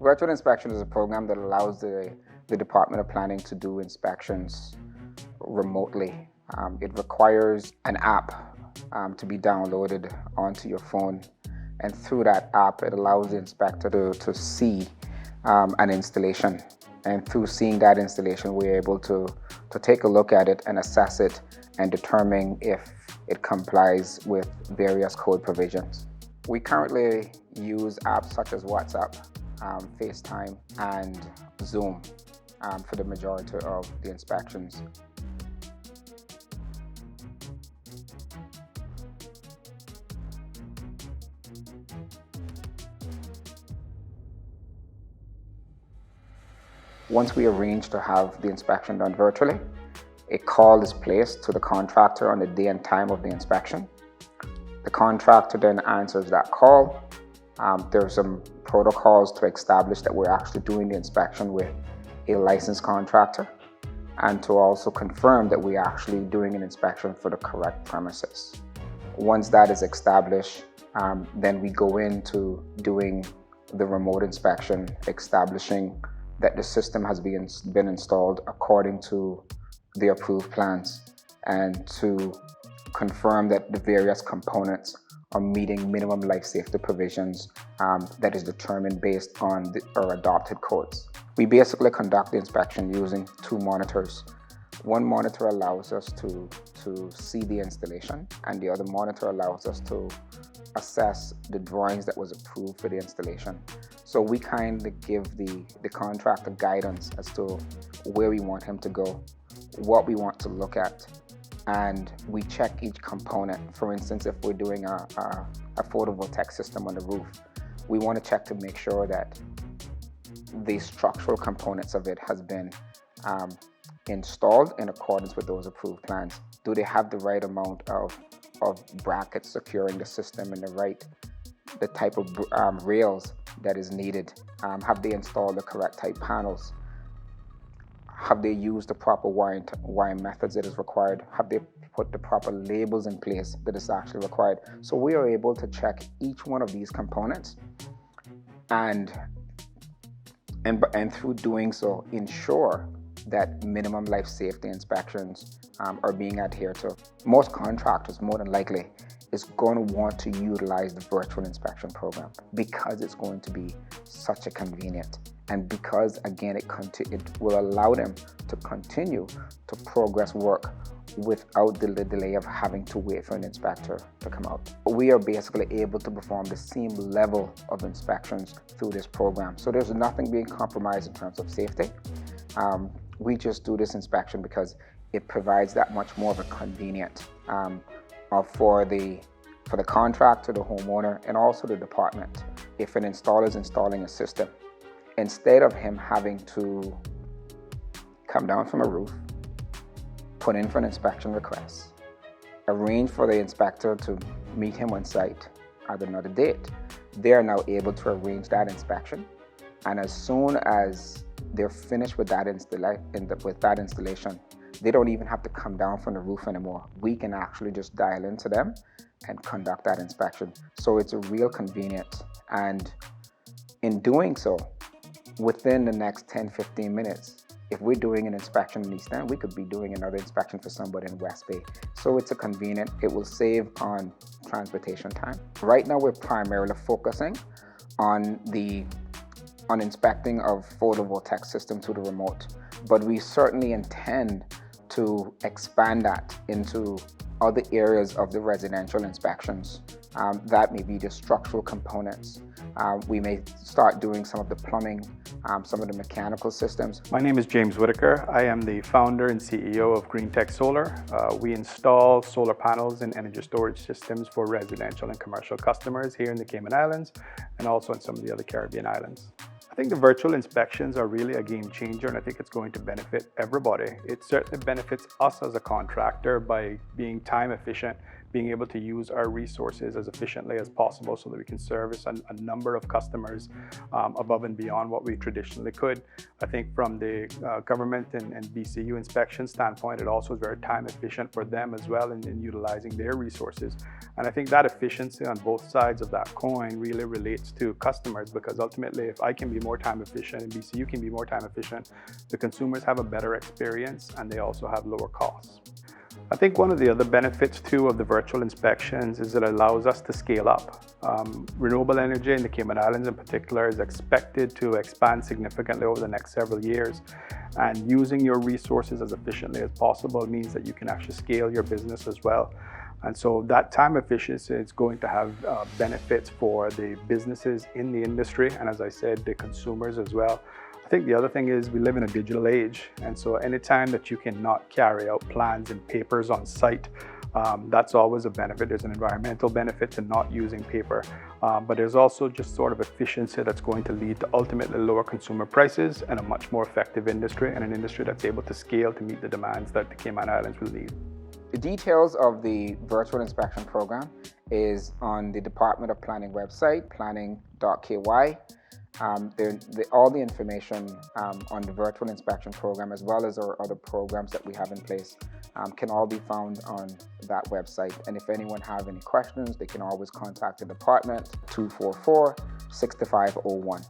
Virtual inspection is a program that allows the Department of Planning to do inspections remotely. It requires an app to be downloaded onto your phone, and through that app it allows the inspector to see an installation, and through seeing that installation we're able to take a look at it and assess it and determine if it complies with various code provisions. We currently use apps such as WhatsApp, FaceTime, and Zoom for the majority of the inspections. Once we arrange to have the inspection done virtually, a call is placed to the contractor on the day and time of the inspection. The contractor then answers that call. There are some protocols to establish that we're actually doing the inspection with a licensed contractor, and to also confirm that we're actually doing an inspection for the correct premises. Once that is established, then we go into doing the remote inspection, establishing that the system has been installed according to the approved plans, and to confirm that the various components are meeting minimum life safety provisions that is determined based on our adopted codes. We basically conduct the inspection using two monitors. One monitor allows us to see the installation, and the other monitor allows us to assess the drawings that was approved for the installation. So we kind of give the contractor guidance as to where we want him to go, what we want to look at, and we check each component. For instance, if we're doing a photovoltaic system on the roof, we want to check to make sure that the structural components of it has been installed in accordance with those approved plans. Do they have the right amount of brackets securing the system and the type of rails that is needed? Have they installed the correct type panels? Have they used the proper wiring methods that is required? Have they put the proper labels in place that is actually required? So we are able to check each one of these components, and through doing so, ensure that minimum life safety inspections are being adhered to. Most contractors, more than likely, is going to want to utilize the virtual inspection program because it's going to be such a convenient, and because again it will allow them to continue to progress work without the delay of having to wait for an inspector to come out. We are basically able to perform the same level of inspections through this program, so there's nothing being compromised in terms of safety. We just do this inspection because it provides that much more of a convenient for the contractor, the homeowner, and also the department. If an installer is installing a system, instead of him having to come down from a roof, put in for an inspection request, arrange for the inspector to meet him on site at another date, they are now able to arrange that inspection, and as soon as they're finished with that installation, they don't even have to come down from the roof anymore. We can actually just dial into them and conduct that inspection. So it's a real convenience. And in doing so, within the next 10-15 minutes, if we're doing an inspection in East End, we could be doing another inspection for somebody in West Bay. So it's a convenient, it will save on transportation time. Right now, we're primarily focusing on inspecting of photovoltaic system to the remote, but we certainly intend to expand that into other areas of the residential inspections. That may be the structural components. We may start doing some of the plumbing, some of the mechanical systems. My name is James Whitaker. I am the founder and CEO of Green Tech Solar. We install solar panels and energy storage systems for residential and commercial customers here in the Cayman Islands and also in some of the other Caribbean islands. I think the virtual inspections are really a game changer, and I think it's going to benefit everybody. It certainly benefits us as a contractor by being time efficient, being able to use our resources as efficiently as possible so that we can service a number of customers above and beyond what we traditionally could. I think from the government and BCU inspection standpoint, it also is very time efficient for them as well in utilizing their resources. And I think that efficiency on both sides of that coin really relates to customers, because ultimately if I can be more time efficient and BCU can be more time efficient, the consumers have a better experience and they also have lower costs. I think one of the other benefits too of the virtual inspections is it allows us to scale up. Renewable energy in the Cayman Islands in particular is expected to expand significantly over the next several years. And using your resources as efficiently as possible means that you can actually scale your business as well. And so that time efficiency is going to have benefits for the businesses in the industry, and as I said, the consumers as well. I think the other thing is we live in a digital age, and so anytime that you cannot carry out plans and papers on site, that's always a benefit. There's an environmental benefit to not using paper, but there's also just sort of efficiency that's going to lead to ultimately lower consumer prices and a much more effective industry, and an industry that's able to scale to meet the demands that the Cayman Islands will need. The details of the virtual inspection program is on the Department of Planning website, planning.ky. All the information on the virtual inspection program, as well as our other programs that we have in place, can all be found on that website. And if anyone have any questions, they can always contact the department, 244-6501.